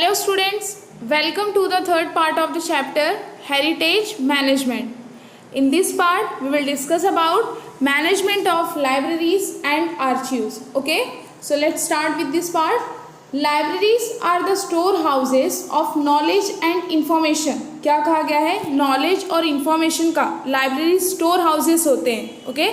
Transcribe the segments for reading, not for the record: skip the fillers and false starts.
Hello students, welcome to the third part of the chapter Heritage Management. In this part we will discuss about management of libraries and archives. Okay, so let's start with this part. Libraries are the storehouses of knowledge and information. क्या कहा गया है? Knowledge और information का library storehouses होते हैं. Okay,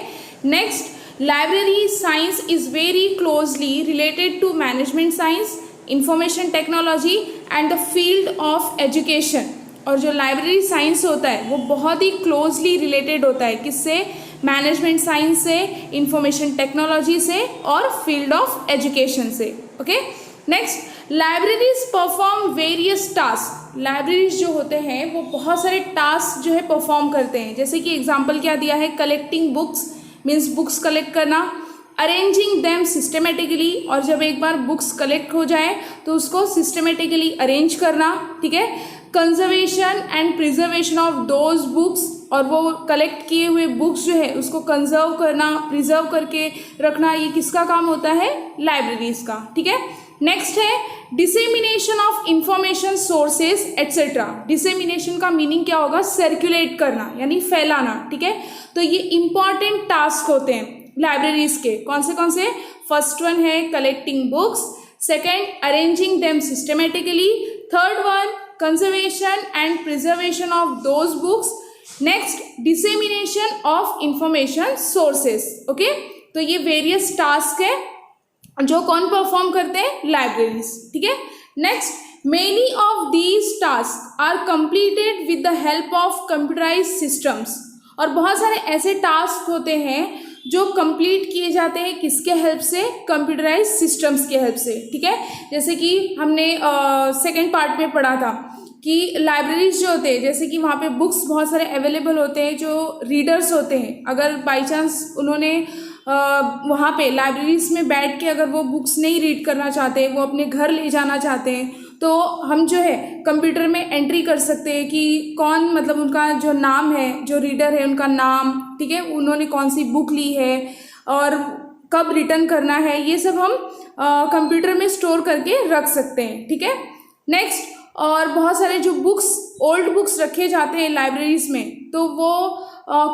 next, library science is very closely related to management science, information technology and the field of education. और जो लाइब्रेरी साइंस होता है वो बहुत ही क्लोजली रिलेटेड होता है किससे? मैनेजमेंट साइंस से, इंफॉर्मेशन टेक्नोलॉजी से और फील्ड ऑफ एजुकेशन से. Okay, next, libraries perform various task. Libraries जो होते हैं वो बहुत सारे टास्क जो है परफॉर्म करते हैं. जैसे कि एग्जाम्पल क्या दिया है? Collecting books means books collect करना, अरेंजिंग दैम सिस्टमेटिकली, और जब एक बार बुक्स कलेक्ट हो जाए तो उसको सिस्टमेटिकली अरेंज करना. ठीक है, conservation and preservation of those books, और वो कलेक्ट किए हुए बुक्स जो है उसको कंजर्व करना, प्रिजर्व करके रखना, ये किसका काम होता है? लाइब्रेरीज का. ठीक है, नेक्स्ट है dissemination of information sources etcetera. Dissemination का मीनिंग क्या होगा? सर्कुलेट करना यानी फैलाना. ठीक है, तो ये इंपॉर्टेंट टास्क होते हैं लाइब्रेरीज के. कौन से? फर्स्ट वन है collecting books, second arranging them systematically, third one conservation and preservation of those books, next dissemination of information sources. Okay, तो ये वेरियस टास्क है जो कौन परफॉर्म करते हैं? लाइब्रेरीज. ठीक है, next, many of these task are completed with the help of computerized systems. और बहुत सारे ऐसे टास्क होते हैं जो कंप्लीट किए जाते हैं किसके हेल्प से? कंप्यूटराइज सिस्टम्स के हेल्प से. ठीक है, जैसे कि हमने सेकेंड पार्ट में पढ़ा था कि लाइब्रेरीज जो होते हैं, जैसे कि वहाँ पे बुक्स बहुत सारे अवेलेबल होते हैं. जो रीडर्स होते हैं अगर बाई चांस उन्होंने वहाँ पे लाइब्रेरीज में बैठ के अगर वो बुक्स नहीं रीड करना चाहते, वो अपने घर ले जाना चाहते हैं, तो हम जो है कंप्यूटर में एंट्री कर सकते हैं कि कौन, मतलब उनका जो नाम है, जो रीडर है उनका नाम, ठीक है, उन्होंने कौन सी बुक ली है और कब रिटर्न करना है, ये सब हम कंप्यूटर में स्टोर करके रख सकते हैं. ठीक है, नेक्स्ट, और बहुत सारे जो बुक्स, ओल्ड बुक्स रखे जाते हैं लाइब्रेरीज में, तो वो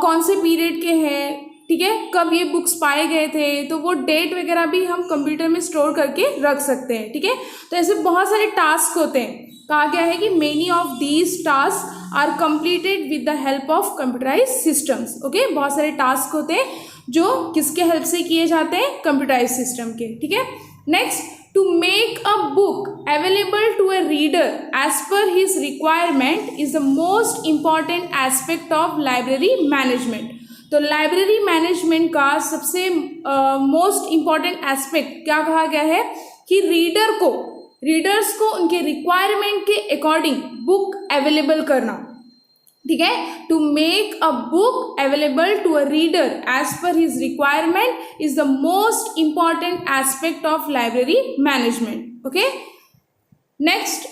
कौन से पीरियड के हैं, ठीक है, कब ये बुक्स पाए गए थे, तो वो डेट वगैरह भी हम कंप्यूटर में स्टोर करके रख सकते हैं. ठीक है, तो ऐसे बहुत सारे टास्क होते हैं. कहा गया है कि many of these task are completed with the help of computerize systems. Okay, बहुत सारे टास्क होते हैं जो किसके हेल्प से किए जाते हैं? कंप्यूटराइज सिस्टम के. ठीक है, next, to make a book available to a reader as per his requirement is the most important aspect of library management. तो लाइब्रेरी मैनेजमेंट का सबसे मोस्ट इम्पॉर्टेंट एस्पेक्ट क्या कहा गया है? कि रीडर्स को उनके रिक्वायरमेंट के अकॉर्डिंग बुक अवेलेबल करना. ठीक है, to make a book available to a reader as per his requirement is the most important aspect of library management. Okay, next,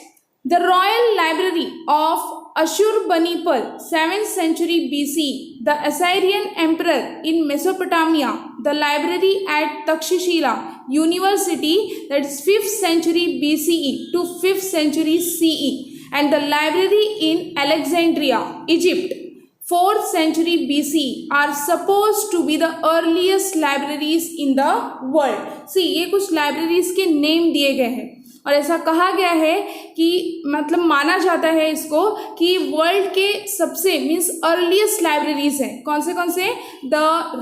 the royal library of Ashurbanipal, 7th century BC, the Assyrian emperor in Mesopotamia, the library at Takshashila University, that is 5th century BCE to 5th century CE, and the library in Alexandria, Egypt, 4th century BC are supposed to be the earliest libraries in the world. See, ये कुछ libraries के name दिए गए हैं और ऐसा कहा गया है कि मतलब माना जाता है इसको कि वर्ल्ड के सबसे मीन्स अर्लीस्ट लाइब्रेरीज हैं. कौन से? The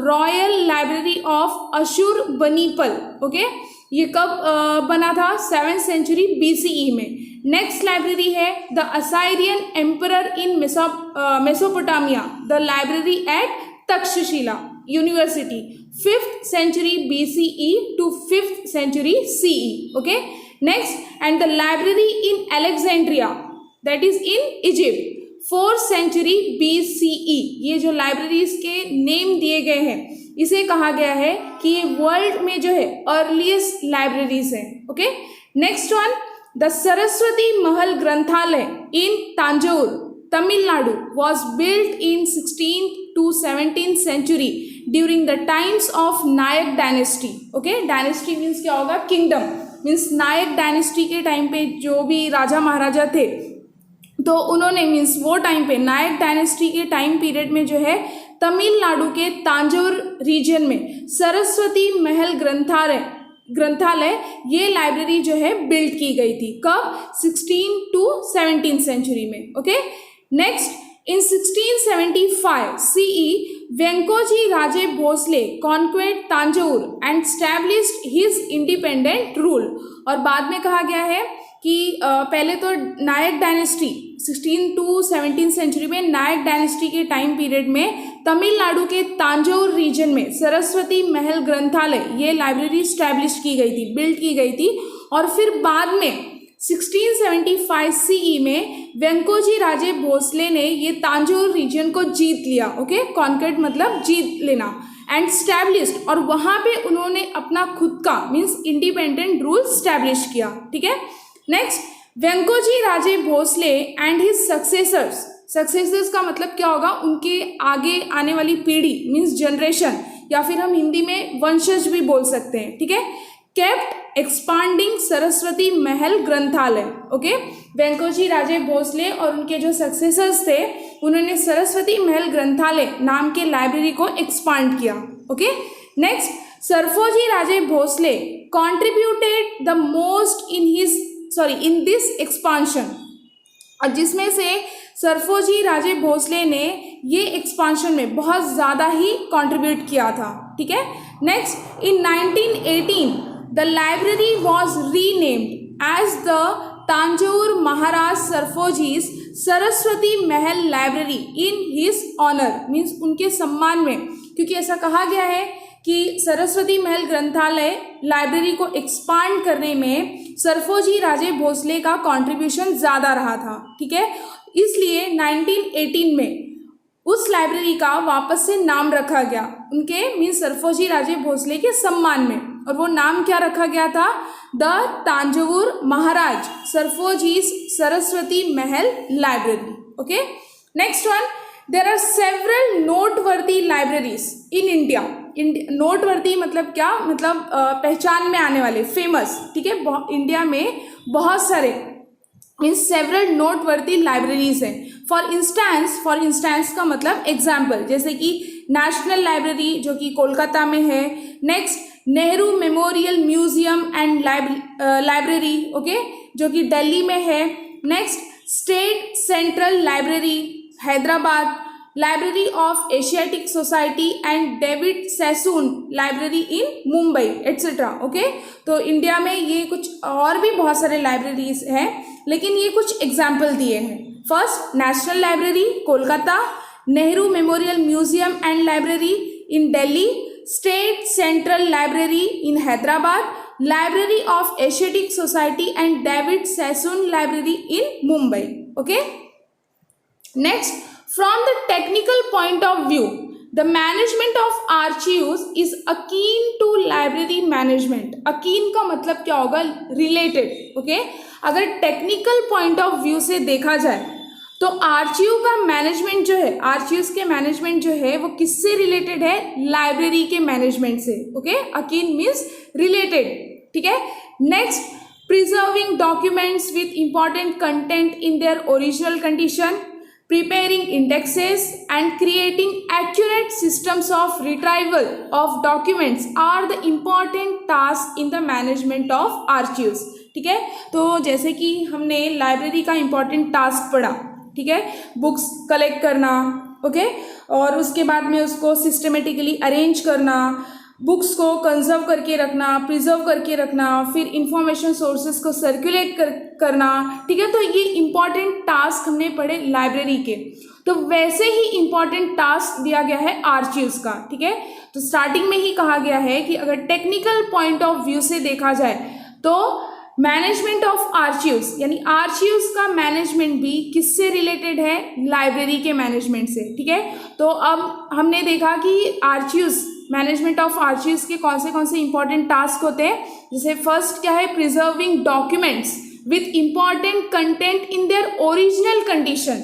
royal library of Ashurbanipal. Okay, ये कब बना था? 7th century BCE में. नेक्स्ट लाइब्रेरी है the Assyrian emperor in Mesopotamia, the library at Takshashila university, 5th century BCE to 5th century CE. Okay, next, and the library in Alexandria, that is in Egypt, 4th century BCE. ये जो libraries के name दिए गए हैं इसे कहा गया है कि ये वर्ल्ड में जो है अर्लीस्ट लाइब्रेरीज है. Okay, next one, the Saraswati Mahal ग्रंथालय इन Tanjore, Tamil Nadu, was built in 16th to 17th century during the times of Nayak dynasty. Okay, dynasty means क्या होगा? Kingdom. मीन्स नायक डायनेस्टी के टाइम पे जो भी राजा महाराजा थे, तो उन्होंने मीन्स वो टाइम पे नायक डायनेस्टी के टाइम पीरियड में जो है तमिलनाडु के तांजौर रीजन में सरस्वती महल ग्रंथालय ये लाइब्रेरी जो है बिल्ड की गई थी। कब? 16 to 17 सेंचुरी में। Okay, next in 1675 CE Venkoji Raje Bhosale conquered Tanjore and established his independent rule. और बाद में कहा गया है कि पहले तो नायक डायनेस्टी 16 to 17 सेंचुरी में नायक डायनेस्टी के टाइम पीरियड में तमिलनाडु के तांजौर रीजन में सरस्वती महल ग्रंथालय ये लाइब्रेरी स्टैब्लिश की गई थी, बिल्ड की गई थी। और फिर बाद में 1675 CE में वेंकोजी राजे भोसले ने ये तांजौर रीजन को जीत लिया। ओके, कॉन्क्वेट मतलब जीत लेना, एंड स्टैब्लिश्ड, और वहाँ पे उन्होंने अपना खुद का मीन्स इंडिपेंडेंट रूल स्टैब्लिश किया। ठीक है, next Venkoji Raje Bhosale and his successors का मतलब क्या होगा? उनके आगे आने वाली पीढ़ी मीन्स जनरेशन, या फिर हम हिंदी में वंशज भी बोल सकते हैं। ठीक है, केप्ट एक्सपांडिंग सरस्वती महल ग्रंथालय। ओके, वेंकोजी राजे भोसले और उनके जो सक्सेसर्स थे उन्होंने सरस्वती महल ग्रंथालय नाम के लाइब्रेरी को एक्सपांड किया। Okay, next Serfoji Raje Bhosale contributed the most in this expansion, और जिसमें से सरफोजी राजे भोसले ने ये एक्सपांशन में बहुत ज़्यादा ही कंट्रीब्यूट किया था। ठीक है, next in 1918 the library was renamed as the Tanjore Maharaja Serfoji's Saraswati Mahal library in his honour, means उनके सम्मान में, क्योंकि ऐसा कहा गया है कि सरस्वती महल ग्रंथालय लाइब्रेरी को एक्सपांड करने में सरफोजी राजे भोसले का कंट्रीब्यूशन ज़्यादा रहा था। ठीक है, इसलिए 1918 में उस लाइब्रेरी का वापस से नाम रखा गया उनके मीन्स सरफोजी राजे भोसले के सम्मान में, और वो नाम क्या रखा गया था? The Tanjore Maharaja Serfoji's Saraswati Mahal library. Okay, next one, there are several noteworthy libraries in India. Noteworthy मतलब क्या? मतलब पहचान में आने वाले, फेमस। ठीक है, इंडिया में बहुत सारे मीन्स सेवरल नोटवर्दी लाइब्रेरीज हैं। फॉर इंस्टेंस का मतलब एग्जाम्पल, जैसे कि नेशनल लाइब्रेरी जो कि कोलकाता में है, next Nehru memorial museum and library, okay, जो कि दिल्ली में है, next state central library Hyderabad, library of Asiatic society and David Sassoon library in Mumbai etcetera. Okay, तो इंडिया में ये कुछ और भी बहुत सारे लाइब्रेरीज हैं, लेकिन ये कुछ एग्जाम्पल दिए हैं। First national library Kolkata, Nehru memorial museum and library in Delhi, state central library in Hyderabad, library of Asiatic society and David Sassoon library in Mumbai. Okay, next, from the technical point of view, the management of archives is akin to library management. akin का मतलब क्या होगा? related. okay? अगर technical point of view से देखा जाए तो archive का मैनेजमेंट जो है, आर्चीव्स के मैनेजमेंट जो है वो किससे रिलेटेड है? लाइब्रेरी के मैनेजमेंट से। Okay, akin means related. ठीक है, next, preserving documents with important content in their original condition, preparing indexes and creating accurate systems of retrieval of documents are the important tasks in the management of archives. ठीक है, तो जैसे कि हमने library का important task पढ़ा, ठीक है, बुक्स कलेक्ट करना, ओके, और उसके बाद में उसको सिस्टमेटिकली अरेंज करना, बुक्स को कंजर्व करके रखना, प्रिजर्व करके रखना, फिर इंफॉर्मेशन सोर्सेज को सर्कुलेट करना। ठीक है, तो ये इम्पॉर्टेंट टास्क हमने पढ़े लाइब्रेरी के, तो वैसे ही इम्पॉर्टेंट टास्क दिया गया है आर्चीव्स का। ठीक है, तो स्टार्टिंग में ही कहा गया है कि अगर टेक्निकल पॉइंट ऑफ व्यू से देखा जाए तो मैनेजमेंट ऑफ आर्चीव्स यानी आर्चीव्स का मैनेजमेंट भी किससे रिलेटेड है? लाइब्रेरी के मैनेजमेंट से। ठीक है, तो अब हमने देखा कि आर्चीव्स, मैनेजमेंट ऑफ आर्चीव्स के कौन से इंपॉर्टेंट टास्क होते हैं। जैसे फर्स्ट क्या है? Preserving documents with important content in their original condition,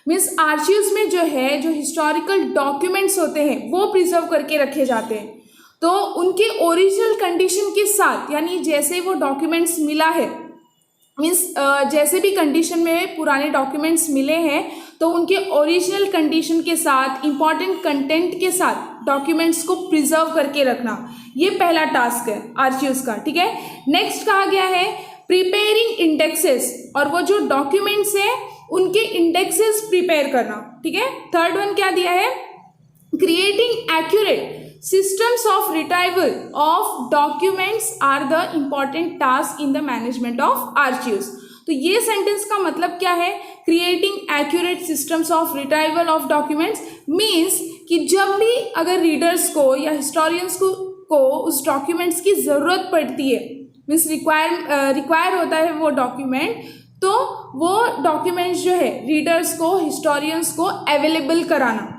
means archives में जो है, जो हिस्टोरिकल डॉक्यूमेंट्स होते हैं वो प्रिजर्व करके रखे जाते हैं। तो उनके ओरिजिनल कंडीशन के साथ, यानी जैसे वो डॉक्यूमेंट्स मिला है, मीन्स जैसे भी कंडीशन में पुराने डॉक्यूमेंट्स मिले हैं तो उनके ओरिजिनल कंडीशन के साथ, इंपॉर्टेंट कंटेंट के साथ डॉक्यूमेंट्स को प्रिजर्व करके रखना, ये पहला टास्क है आर्चीव्स का, ठीक है। नेक्स्ट कहा गया है प्रिपेयरिंग इंडेक्सेस, और वो जो डॉक्यूमेंट्स हैं उनके इंडेक्सेस प्रिपेयर करना, ठीक है। थर्ड वन क्या दिया है, creating accurate systems of retrieval of documents are the important task in the management of archives। तो ये सेंटेंस का मतलब क्या है, creating accurate systems of retrieval of documents means कि जब भी अगर रीडर्स को या हिस्टोरियंस को उस डॉक्यूमेंट्स की ज़रूरत पड़ती है, मीन्स रिक्वायर होता है वो डॉक्यूमेंट, तो वो डॉक्यूमेंट्स जो है रीडर्स को, हिस्टोरियंस को अवेलेबल कराना।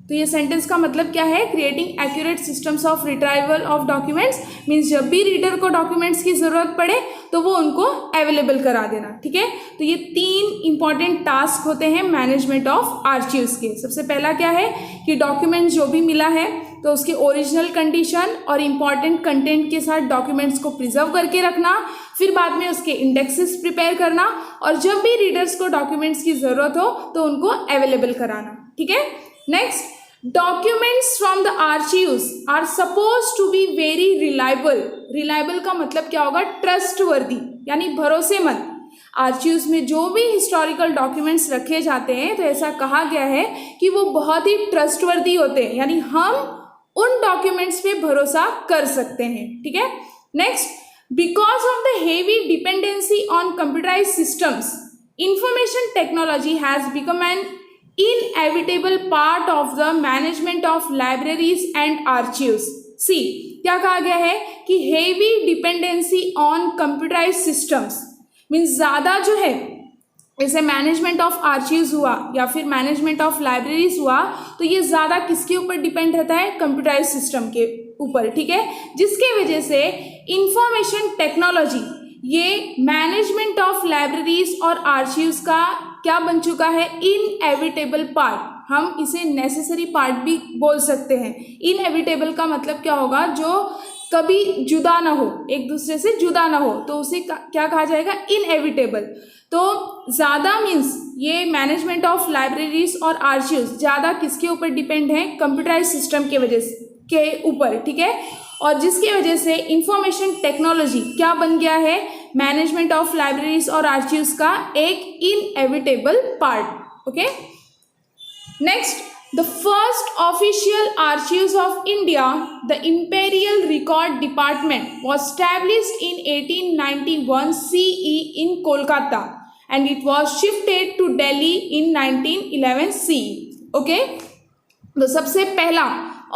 तो ये सेंटेंस का मतलब क्या है, creating accurate systems of retrieval of documents means जब भी रीडर को डॉक्यूमेंट्स की ज़रूरत पड़े तो वो उनको अवेलेबल करा देना, ठीक है। तो ये 3 इंपॉर्टेंट टास्क होते हैं मैनेजमेंट ऑफ आर्चीव्स के। सबसे पहला क्या है कि डॉक्यूमेंट जो भी मिला है तो उसके ओरिजिनल कंडीशन और इम्पॉर्टेंट कंटेंट के साथ डॉक्यूमेंट्स को प्रिजर्व करके रखना, फिर बाद में उसके इंडेक्सेस प्रिपेयर करना, और जब भी रीडर्स को डॉक्यूमेंट्स की ज़रूरत हो तो उनको अवेलेबल कराना, ठीक है। Next, documents from the archives are suppose to be very reliable. Reliable का मतलब क्या होगा, ट्रस्टवर्दी, यानी भरोसेमंद। आर्चीव्स में जो भी हिस्टोरिकल डॉक्यूमेंट्स रखे जाते हैं तो ऐसा कहा गया है कि वो बहुत ही ट्रस्टवर्दी होते हैं, यानी हम उन डॉक्यूमेंट्स पे भरोसा कर सकते हैं, ठीक है। Next, because of the heavy dependency on computerize systems, information technology has become an inevitable part of the management of libraries and archives। See, क्या कहा गया है कि heavy dependency on computerized systems means ज़्यादा जो है, जैसे मैनेजमेंट ऑफ आर्चीव्स हुआ या फिर मैनेजमेंट ऑफ लाइब्रेरीज हुआ, तो ये ज़्यादा किसके ऊपर डिपेंड रहता है, कंप्यूटराइज सिस्टम के ऊपर, ठीक है। जिसके वजह से इंफॉर्मेशन टेक्नोलॉजी ये मैनेजमेंट ऑफ लाइब्रेरीज और आर्चीव्स का क्या बन चुका है, इनएविटेबल पार्ट। हम इसे नेसेसरी पार्ट भी बोल सकते हैं। इनएविटेबल का मतलब क्या होगा, जो कभी जुदा ना हो, एक दूसरे से जुदा ना हो, तो उसे क्या कहा जाएगा, इनएविटेबल। तो ज़्यादा मीन्स ये मैनेजमेंट ऑफ लाइब्रेरीज और आर्चीव्स ज़्यादा किसके ऊपर डिपेंड है, कंप्यूटराइज सिस्टम के वजह के ऊपर, ठीक है। और जिसकी वजह से इंफॉर्मेशन टेक्नोलॉजी क्या बन गया है, मैनेजमेंट ऑफ लाइब्रेरीज और आर्चीव्स का एक inevitable part, okay. Next, the first official archives of India, the imperial record department was established in 1891 CE in Kolkata and it was shifted to Delhi in 1911 CE, okay. तो सबसे पहला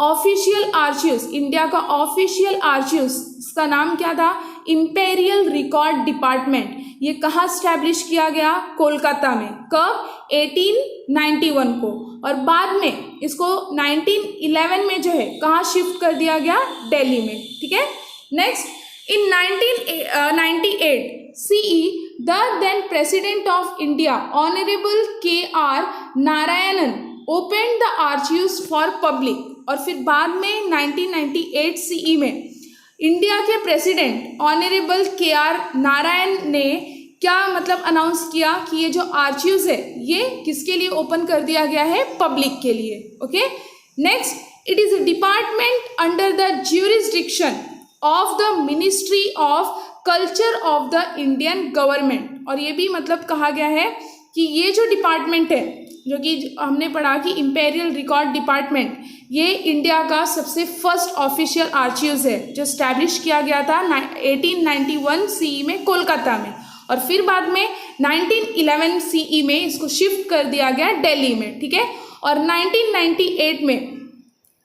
official archives, India का official archives का नाम क्या था, imperial record department. ये कहाँ स्टैब्लिश किया गया, कोलकाता में। कब, 1891 को, और बाद में इसको 1911 में जो है कहाँ शिफ्ट कर दिया गया, दिल्ली में, ठीक है। Next, in 1998 CE the then president of India honourable KR Narayanan open the archives for public, और फिर बाद में 1998 CE में इंडिया के प्रेसिडेंट ऑनरेबल KR नारायण ने क्या मतलब अनाउंस किया कि ये जो आर्चीव्स है ये किसके लिए ओपन कर दिया गया है, पब्लिक के लिए, okay. Next, it is a department under the jurisdiction of the ministry of culture of the Indian government, और ये भी मतलब कहा गया है कि ये जो डिपार्टमेंट है, जो कि हमने पढ़ा कि इंपेरियल रिकॉर्ड डिपार्टमेंट, ये इंडिया का सबसे फर्स्ट ऑफिशियल आर्चीव्स है जो स्टैब्लिश किया गया था 1891 CE में कोलकाता में, और फिर बाद में 1911 CE में इसको शिफ्ट कर दिया गया दिल्ली में, ठीक है। और 1998 में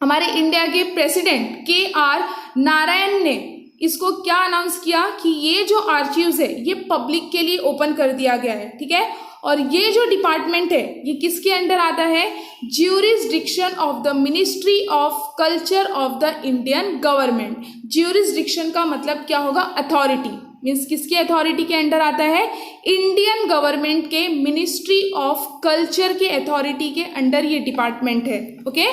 हमारे इंडिया के प्रेसिडेंट KR नारायण ने इसको क्या अनाउंस किया कि ये जो आर्चीव्स है ये पब्लिक के लिए ओपन कर दिया गया है, ठीक है। और ये जो डिपार्टमेंट है ये किसके अंडर आता है, jurisdiction of the ministry of culture of the Indian government. Jurisdiction का मतलब क्या होगा, अथॉरिटी, मीन्स किसकी अथॉरिटी के अंडर आता है, इंडियन गवर्नमेंट के मिनिस्ट्री ऑफ कल्चर के अथॉरिटी के अंडर ये डिपार्टमेंट है। Okay,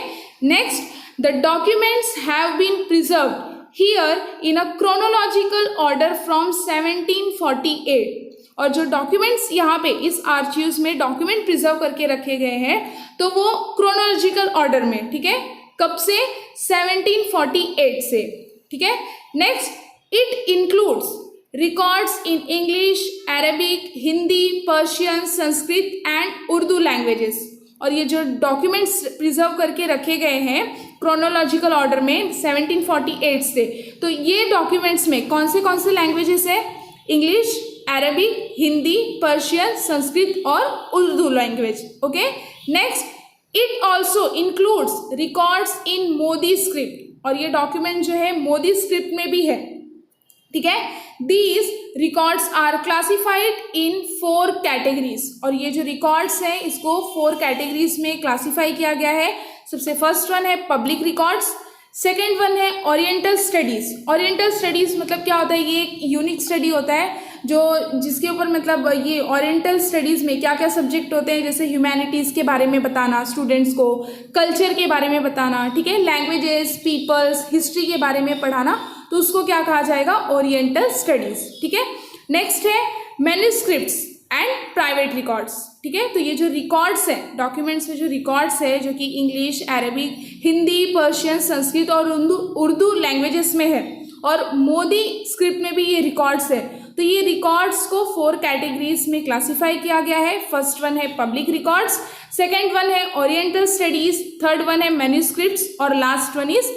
next, the documents have been preserved here in a chronological order from 1748। और जो डॉक्यूमेंट्स यहाँ पे इस आर्चीव्स में डॉक्यूमेंट प्रिजर्व करके रखे गए हैं तो वो क्रोनोलॉजिकल ऑर्डर में, ठीक है, कब से, 1748 से, ठीक है। Next, it includes records in English, Arabic, Hindi, Persian, Sanskrit and Urdu languages. और ये जो डॉक्यूमेंट्स प्रिजर्व करके रखे गए हैं क्रोनोलॉजिकल ऑर्डर में 1748 से, तो ये डॉक्यूमेंट्स में कौन से लैंग्वेजेस है, English, Arabic, Hindi, Persian, Sanskrit और Urdu language. Okay, next, it also includes records in Modi script. और ये डॉक्यूमेंट जो है मोदी स्क्रिप्ट में भी है, ठीक है। These records are classified in 4 categories. और ये जो रिकॉर्ड्स हैं इसको 4 कैटेगरीज में क्लासीफाई किया गया है। सबसे फर्स्ट वन है पब्लिक रिकॉर्ड्स, सेकेंड वन है ओरिएंटल स्टडीज। ओरिएंटल स्टडीज मतलब क्या होता है, ये एक यूनिक स्टडी होता है जो जिसके ऊपर मतलब ये ओरिएंटल स्टडीज़ में क्या क्या सब्जेक्ट होते हैं, जैसे ह्यूमैनिटीज़ के बारे में बताना स्टूडेंट्स को, कल्चर के बारे में बताना, ठीक है, लैंग्वेजेस, पीपल्स, हिस्ट्री के बारे में पढ़ाना, तो उसको क्या कहा जाएगा, ओरिएंटल स्टडीज़, ठीक है। नेक्स्ट है मैन्युस्क्रिप्ट्स एंड प्राइवेट रिकॉर्ड्स, ठीक है। तो ये जो रिकॉर्ड्स हैं डॉक्यूमेंट्स में, जो रिकॉर्ड्स है जो कि English, Arabic, Hindi, Persian, Sanskrit और उर्दू लैंग्वेजेस में है, और मोदी स्क्रिप्ट में भी ये रिकॉर्ड्स है। तो ये रिकॉर्ड्स को 4 कैटेगरीज में क्लासिफाई किया गया है। फर्स्ट वन है पब्लिक रिकॉर्ड्स, सेकेंड वन है ओरिएंटल स्टडीज, थर्ड वन है मैन्युस्क्रिप्ट्स और last one is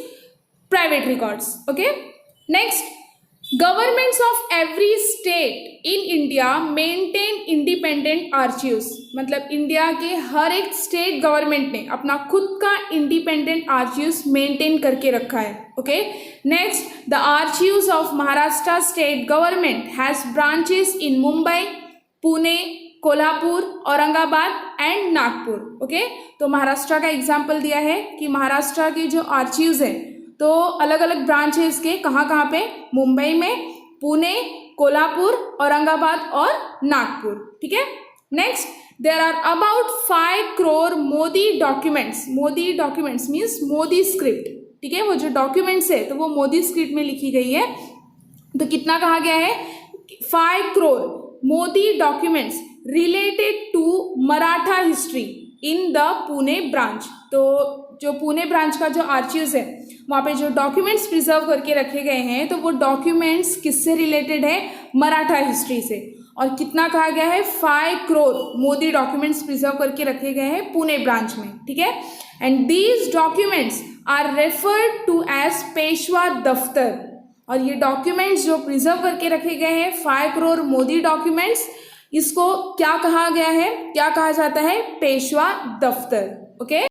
private records. Okay, next, governments of every state in India maintain independent archives. मतलब इंडिया के हर एक स्टेट गवर्नमेंट ने अपना खुद का इंडिपेंडेंट आर्चीव्स मेंटेन करके रखा है। Okay, next, the archives of Maharashtra state government has branches in Mumbai, Pune, Kolhapur, Aurangabad and Nagpur. Okay, तो महाराष्ट्र का एग्जाम्पल दिया है कि महाराष्ट्र के जो आर्चीव्स हैं तो अलग अलग ब्रांच है इसके, कहाँ पे, मुंबई में, पुणे, कोल्हापुर, औरंगाबाद और नागपुर, ठीक है। Next, there are about 5 crore Modi documents. Modi documents means Modi script, ठीक है। वो जो डॉक्यूमेंट्स है तो वो मोदी स्क्रिप्ट में लिखी गई है। तो कितना कहा गया है, 5 crore Modi documents related to Maratha history in the Pune branch. तो जो पुणे ब्रांच का जो आर्चीव्स है वहाँ पे जो डॉक्यूमेंट्स प्रिजर्व करके रखे गए हैं तो वो डॉक्यूमेंट्स किससे रिलेटेड है, मराठा हिस्ट्री से। और कितना कहा गया है, 5 crore मोदी डॉक्यूमेंट्स प्रिजर्व करके रखे गए हैं पुणे ब्रांच में, ठीक है। And these documents are referred to as Peshwa Daftar. और ये डॉक्यूमेंट्स जो प्रिजर्व करके रखे गए हैं 5 crore मोदी डॉक्यूमेंट्स, इसको क्या कहा गया है, क्या कहा जाता है, पेशवा दफ्तर। ओके।